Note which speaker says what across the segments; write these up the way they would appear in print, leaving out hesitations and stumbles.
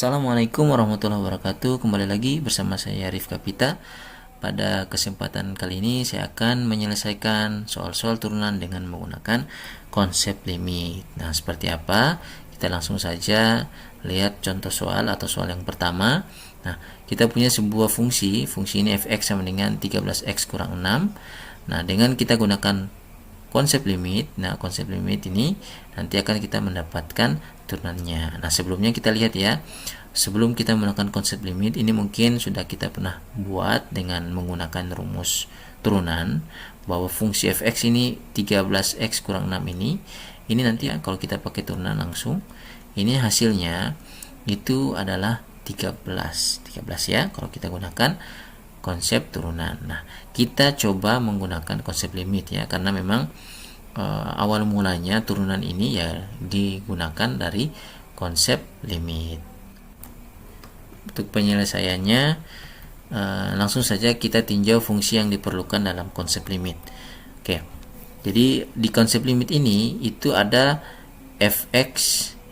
Speaker 1: Assalamualaikum warahmatullahi wabarakatuh. Kembali lagi bersama saya Arif Kapita. Pada kesempatan kali ini saya akan menyelesaikan soal-soal turunan dengan menggunakan konsep limit. Nah, seperti apa? Kita langsung saja lihat contoh soal atau soal yang pertama. Nah, kita punya sebuah fungsi ini fx sama dengan 13x kurang 6. Nah, dengan kita gunakan konsep limit, nah konsep limit ini nanti akan kita mendapatkan turunannya. Nah, sebelumnya kita lihat ya, sebelum kita menggunakan konsep limit ini mungkin sudah kita pernah buat dengan menggunakan rumus turunan bahwa fungsi fx ini 13x kurang 6 ini nanti ya, kalau kita pakai turunan langsung ini hasilnya itu adalah 13 ya kalau kita gunakan konsep turunan. Nah, kita coba menggunakan konsep limit ya, karena memang awal mulanya turunan ini ya digunakan dari konsep limit. Untuk penyelesaiannya langsung saja kita tinjau fungsi yang diperlukan dalam konsep limit. Oke. Jadi di konsep limit ini itu ada fx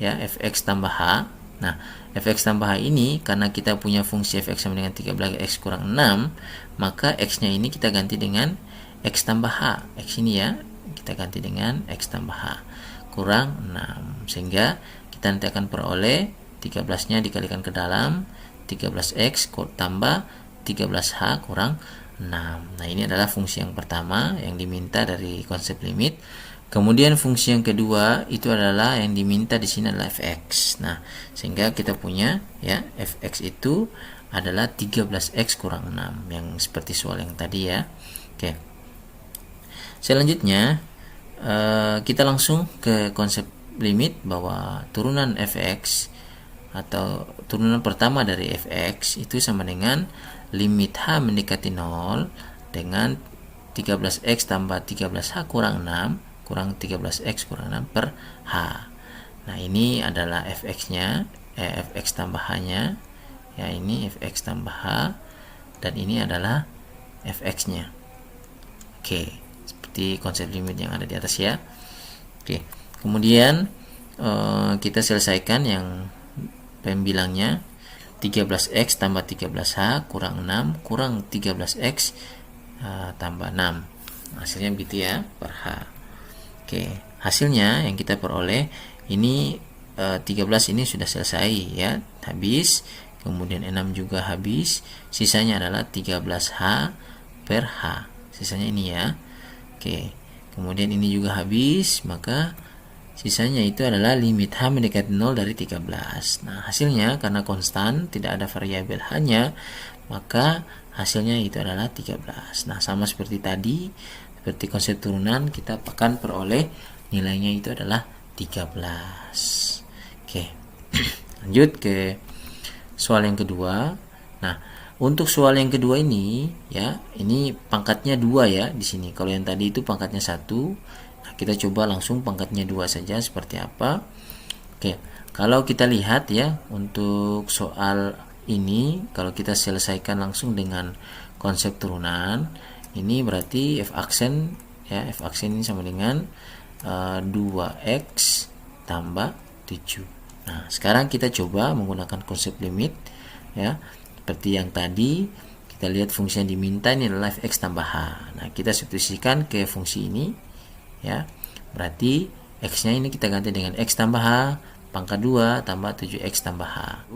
Speaker 1: ya, fx tambah h. Nah, fx tambah h ini karena kita punya fungsi fx sama dengan 13x kurang 6, maka x-nya ini kita ganti dengan x tambah h. X ini ya, kita ganti dengan x tambah h kurang 6. Sehingga kita nanti akan peroleh 13-nya dikalikan ke dalam 13x tambah 13h kurang 6. Nah, ini adalah fungsi yang pertama yang diminta dari konsep limit. Kemudian fungsi yang kedua itu adalah yang diminta di sini adalah fx. Nah, sehingga kita punya ya fx itu adalah 13x kurang 6 yang seperti soal yang tadi ya. Oke. Selanjutnya kita langsung ke konsep limit bahwa turunan fx atau turunan pertama dari fx itu sama dengan limit h mendekati 0 dengan 13x tambah 13h kurang 6 kurang 13x kurang 6 per h. Nah, ini adalah fx-nya, fx tambah h-nya. Ya, ini fx tambah h dan ini adalah fx-nya. Oke, seperti konsep limit yang ada di atas ya. Oke. Kemudian kita selesaikan yang pembilangnya 13x tambah 13h kurang 6 kurang 13x tambah 6. Hasilnya begitu ya, per h. Oke, hasilnya yang kita peroleh ini 13 ini sudah selesai ya, habis. Kemudian 6 juga habis. Sisanya adalah 13h per h. Sisanya ini ya. Oke. Kemudian ini juga habis, maka sisanya itu adalah limit h mendekati 0 dari 13. Nah, hasilnya karena konstan, tidak ada variabel h-nya, maka hasilnya itu adalah 13. Nah, sama seperti tadi, seperti konsep turunan, kita akan peroleh nilainya itu adalah 13. Oke. Lanjut ke soal yang kedua. Nah, untuk soal yang kedua ini ya, ini pangkatnya 2 ya di sini. Kalau yang tadi itu pangkatnya 1. Nah, kita coba langsung pangkatnya 2 saja seperti apa. Oke. Kalau kita lihat ya, untuk soal ini kalau kita selesaikan langsung dengan konsep turunan, ini berarti f aksen ya, f aksen ini sama dengan 2x tambah 7. Nah, sekarang kita coba menggunakan konsep limit ya. Seperti yang tadi, kita lihat fungsi yang diminta ini adalah fx tambah h. Nah, kita substitusikan ke fungsi ini ya. Berarti x-nya ini kita ganti dengan x tambah h pangkat 2 tambah 7x tambah h.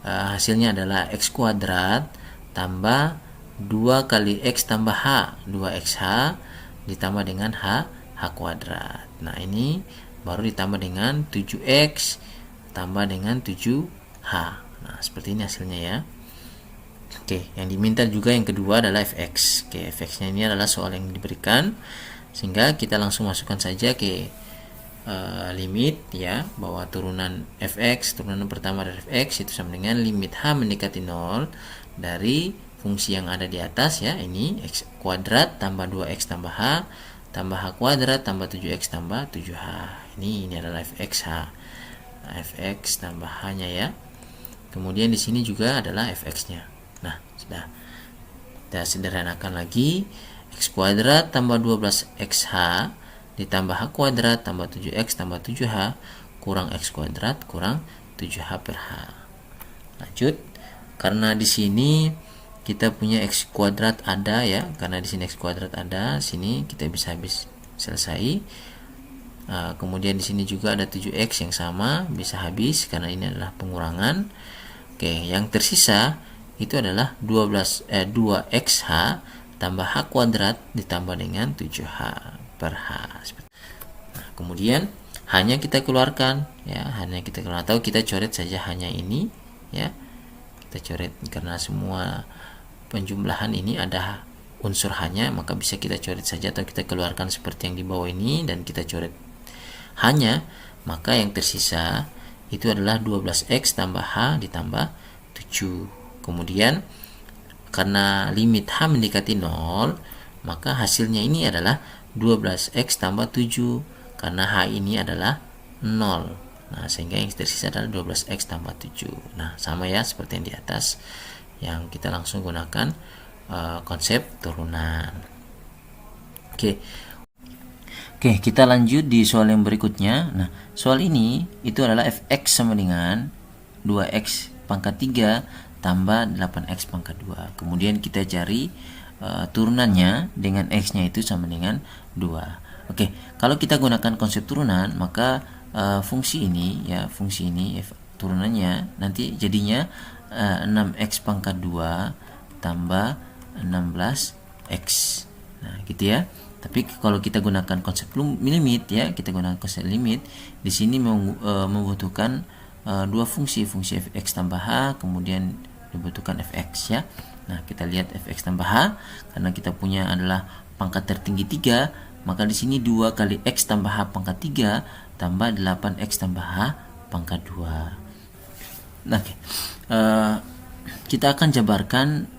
Speaker 1: Hasilnya adalah x kuadrat tambah 2 kali x tambah h, 2xh ditambah dengan h kuadrat. Nah, ini baru ditambah dengan 7x tambah dengan 7h. Nah, seperti ini hasilnya ya. Oke, yang diminta juga yang kedua adalah fx. Oke, fx-nya ini adalah soal yang diberikan, sehingga kita langsung masukkan saja ke limit ya, bahwa turunan fx, turunan pertama dari fx itu sama dengan limit h mendekati 0 dari fungsi yang ada di atas ya, ini x kuadrat tambah 2x tambah h tambah h kuadrat tambah 7x tambah 7h. Ini adalah fx h. Nah, fx tambah h-nya ya. Kemudian di sini juga adalah fx-nya. Nah, sudah. Kita sederhanakan lagi, x kuadrat tambah 12xh ditambah h kuadrat tambah 7x tambah 7h kurang x kuadrat kurang 7h per h. Lanjut, karena di sini kita punya x kuadrat ada ya, karena di sini x kuadrat ada, sini kita bisa habis selesai. Kemudian di sini juga ada 7x yang sama, bisa habis karena ini adalah pengurangan. Oke, yang tersisa itu adalah 2xh tambah h kuadrat ditambah dengan 7h per h. Nah, kemudian hanya kita keluarkan ya, hanya kita keluarkan atau kita coret saja hanya ini ya. Kita coret karena semua penjumlahan ini ada unsur hanya, maka bisa kita coret saja atau kita keluarkan seperti yang di bawah ini dan kita coret hanya, maka yang tersisa itu adalah 12x tambah h ditambah 7. Kemudian karena limit h mendekati 0, maka hasilnya ini adalah 12x tambah 7 karena h ini adalah 0. Nah, sehingga yang tersisa adalah 12x tambah 7. Nah, sama ya seperti yang di atas, yang kita langsung gunakan konsep turunan. Oke, kita lanjut di soal yang berikutnya. Nah, soal ini itu adalah fx sama dengan 2x pangkat 3 tambah 8x pangkat 2. Kemudian kita cari turunannya dengan x-nya itu sama dengan 2. Oke, kalau kita gunakan konsep turunan, maka fungsi ini ya, fungsi ini turunannya nanti jadinya 6x pangkat 2 tambah 16x. Nah, gitu ya. Tapi kalau kita gunakan konsep limit ya, kita gunakan konsep limit, di sini membutuhkan dua fungsi fx tambah h, kemudian dibutuhkan fx ya. Nah, kita lihat fx tambah h, karena kita punya adalah pangkat tertinggi 3, maka di sini 2 kali x tambah h pangkat 3 tambah 8x tambah h pangkat 2. Nah, kita akan jabarkan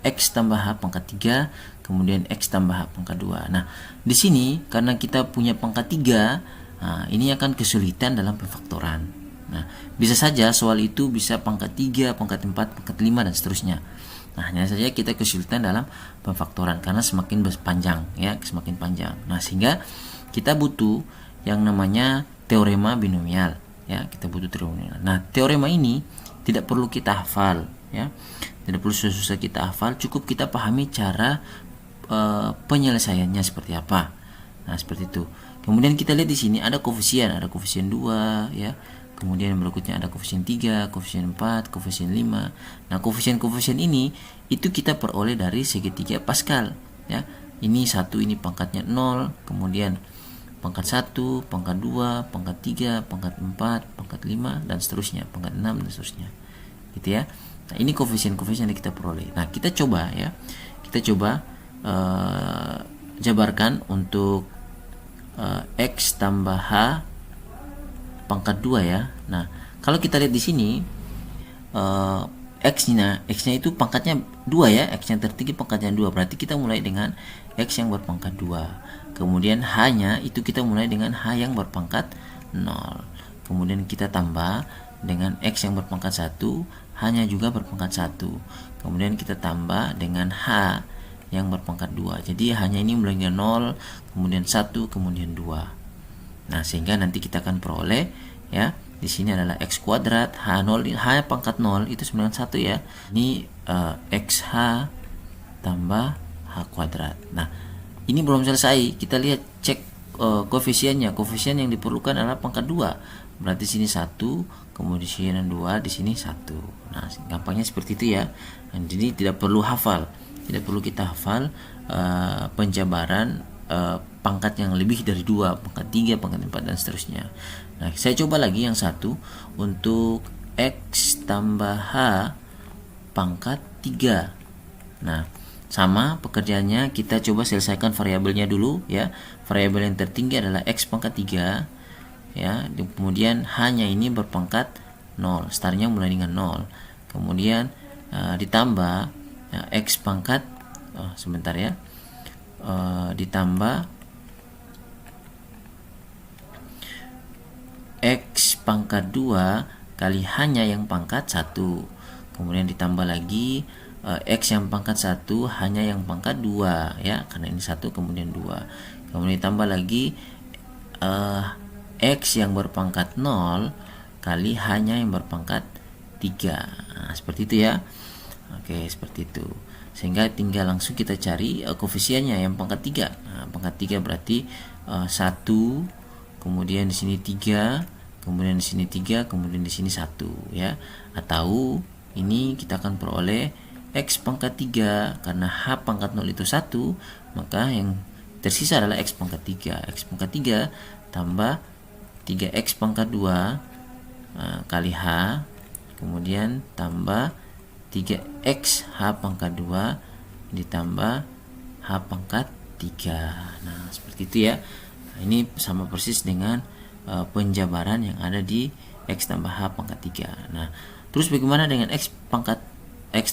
Speaker 1: x tambah h pangkat 3 kemudian x tambah h pangkat 2. Nah, di sini karena kita punya pangkat 3, ini akan kesulitan dalam pemfaktoran. Nah, bisa saja soal itu bisa pangkat 3, pangkat 4, pangkat 5 dan seterusnya. Nah, hanya saja kita kesulitan dalam pemfaktoran karena semakin panjang ya, semakin panjang. Nah, sehingga kita butuh yang namanya teorema binomial ya, kita butuh teorema binomial. Nah, teorema ini tidak perlu kita hafal ya. Tidak perlu susah-susah kita hafal, cukup kita pahami cara penyelesaiannya seperti apa. Nah, seperti itu. Kemudian kita lihat di sini ada koefisien 2 ya. Kemudian berikutnya ada koefisien 3, koefisien 4, koefisien 5. Nah, koefisien-koefisien ini itu kita peroleh dari segitiga Pascal ya. Ini 1, ini pangkatnya 0, kemudian pangkat 1, pangkat 2, pangkat 3, pangkat 4, pangkat 5 dan seterusnya, pangkat 6 dan seterusnya. Gitu ya. Nah, ini koefisien-koefisien yang kita peroleh. Nah, kita coba ya. Kita coba jabarkan untuk x tambah h pangkat 2 ya. Nah, kalau kita lihat di sini x-nya itu pangkatnya 2 ya, x yang tertinggi pangkatnya 2. Berarti kita mulai dengan x yang berpangkat 2. Kemudian h-nya itu kita mulai dengan h yang berpangkat 0. Kemudian kita tambah dengan x yang berpangkat 1, h-nya juga berpangkat 1. Kemudian kita tambah dengan h yang berpangkat 2. Jadi hanya ini mulai dengan 0, kemudian 1, kemudian 2. Nah, sehingga nanti kita akan peroleh ya, di sini adalah x kuadrat h0, h pangkat 0 itu 91 ya. Ini xh tambah h kuadrat. Nah, ini belum selesai. Kita lihat cek koefisiennya. Koefisien yang diperlukan adalah pangkat 2. Berarti sini 1, kemudian 2, di sini 1. Nah, gampangnya seperti itu ya. Nah, jadi tidak perlu hafal. Tidak perlu kita hafal penjabaran pangkat yang lebih dari 2, pangkat 3, pangkat 4 dan seterusnya. Nah, saya coba lagi yang satu untuk x tambah h pangkat 3. Nah, sama pekerjaannya, kita coba selesaikan variabelnya dulu ya. Variabel yang tertinggi adalah x pangkat 3 ya. Kemudian h-nya ini berpangkat 0, startnya mulai dengan 0. Kemudian ditambah x pangkat sebentar ya, ditambah x pangkat 2 kali hanya yang pangkat 1. Kemudian ditambah lagi x yang pangkat 1 hanya yang pangkat 2 ya, karena ini 1 kemudian 2. Kemudian ditambah lagi x yang berpangkat 0 kali hanya yang berpangkat 3. Nah, seperti itu ya. Oke, seperti itu. Sehingga tinggal langsung kita cari koefisiennya yang pangkat 3. Nah, pangkat 3 berarti 1, kemudian di sini 3, kemudian di sini 3, kemudian di sini 1 ya. Atau ini kita akan peroleh X pangkat 3, karena H pangkat 0 itu 1, maka yang tersisa adalah X pangkat 3. X pangkat 3 tambah 3X pangkat 2 kali H, kemudian tambah 3X H pangkat 2 ditambah H pangkat 3. Nah, seperti itu ya. Nah, ini sama persis dengan penjabaran yang ada di X tambah H pangkat 3. Nah, terus bagaimana dengan X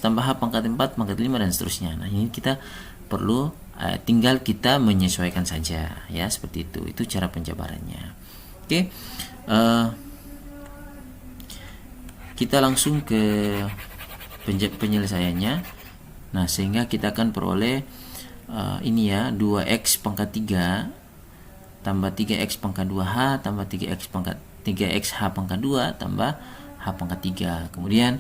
Speaker 1: tambah H pangkat 4, pangkat 5 dan seterusnya. Nah, ini kita perlu tinggal kita menyesuaikan saja ya, seperti itu. Itu cara penjabarannya. Oke. Kita langsung ke penyelesaiannya. Nah, sehingga kita akan peroleh ini ya, 2X pangkat 3 tambah 3X pangkat 2H tambah 3X H pangkat 2 tambah H pangkat 3. Kemudian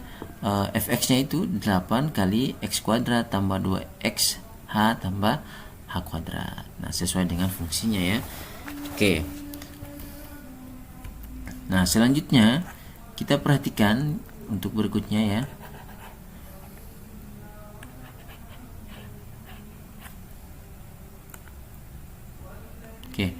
Speaker 1: fx-nya itu 8 kali X kuadrat tambah 2X H tambah H kuadrat. Nah, sesuai dengan fungsinya ya. Oke. Nah, selanjutnya kita perhatikan untuk berikutnya ya. Oke.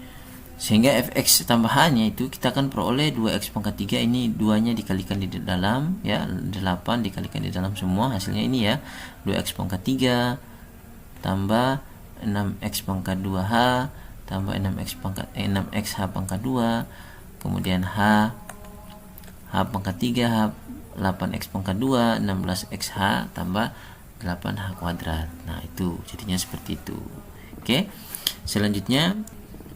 Speaker 1: Sehingga fx tambah h-nya itu kita akan peroleh 2x pangkat 3, ini 2-nya dikalikan di dalam ya, 8 dikalikan di dalam semua, hasilnya ini ya, 2x pangkat 3 tambah 6x pangkat 2h tambah 6x h pangkat 2, kemudian h pangkat 3, h 8x pangkat 2, 16x h tambah 8h kuadrat. Nah, itu jadinya seperti itu. Oke. Selanjutnya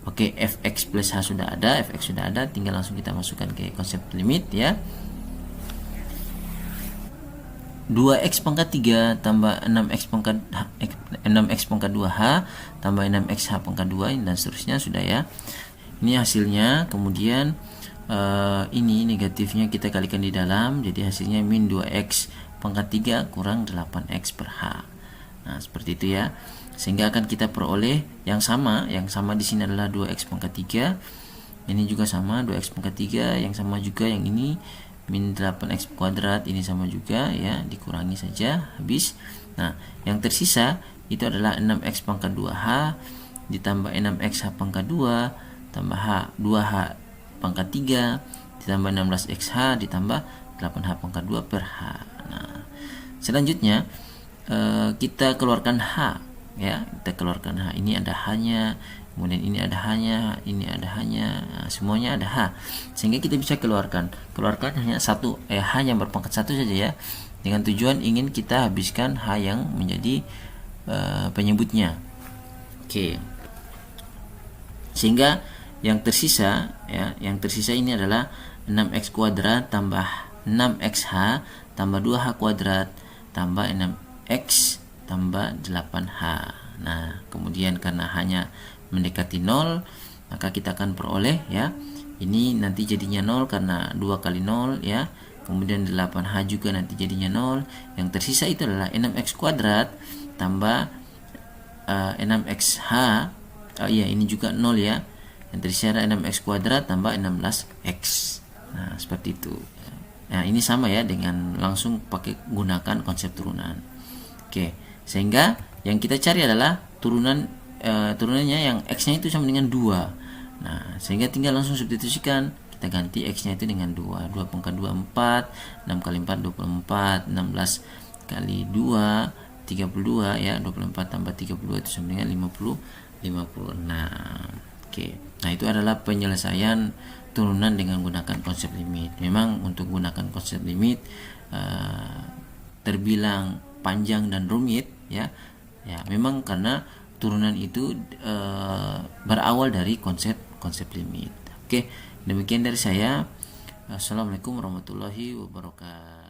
Speaker 1: fx plus h sudah ada, fx sudah ada, tinggal langsung kita masukkan ke konsep limit ya. 2x pangkat 3 tambah 6x pangkat 2h tambah 6x h pangkat 2 dan seterusnya sudah ya. Ini hasilnya. Kemudian ini negatifnya kita kalikan di dalam, jadi hasilnya min 2x pangkat 3 kurang 8x per h. Nah, seperti itu ya. Sehingga akan kita peroleh yang sama di sini adalah 2x pangkat 3. Ini juga sama 2x pangkat 3, yang sama juga yang ini min 8x kuadrat, ini sama juga ya, dikurangi saja habis. Nah, yang tersisa itu adalah 6x pangkat 2h ditambah 6x h pangkat 2 tambah h 2h pangkat 3 ditambah 16x h ditambah 8h pangkat 2 per h. Nah, selanjutnya kita keluarkan h ya, kita keluarkan h. Ini ada h-nya, kemudian ini ada h-nya, ini ada h-nya, nah, semuanya ada h, sehingga kita bisa keluarkan hanya satu h yang berpangkat 1 saja ya, dengan tujuan ingin kita habiskan h yang menjadi penyebutnya. Oke. Sehingga yang tersisa ini adalah 6x kuadrat tambah 6xh tambah 2h kuadrat tambah 6x tambah 8h. Nah, kemudian karena hanya mendekati 0, maka kita akan peroleh ya, ini nanti jadinya 0 karena 2 kali 0 ya. Kemudian 8h juga nanti jadinya 0. Yang tersisa itu adalah 6x kuadrat tambah 6xh. Ini juga 0 ya. Yang tersisa ada 6x kuadrat tambah 16x. Nah, seperti itu. Nah, ini sama ya dengan langsung pakai gunakan konsep turunan. Oke. Sehingga yang kita cari adalah turunannya yang x-nya itu sama dengan 2. Nah, sehingga tinggal langsung substitusikan. Kita ganti x-nya itu dengan 2. 2 pangkat 2 4, 6 kali 4 24, 16 kali 2 32 ya, 24 tambah 32 itu sama dengan 56. Oke. Nah, itu adalah penyelesaian turunan dengan menggunakan konsep limit. Memang untuk menggunakan konsep limit terbilang panjang dan rumit ya memang karena turunan itu berawal dari konsep limit. Oke, demikian dari saya. Assalamualaikum warahmatullahi wabarakatuh.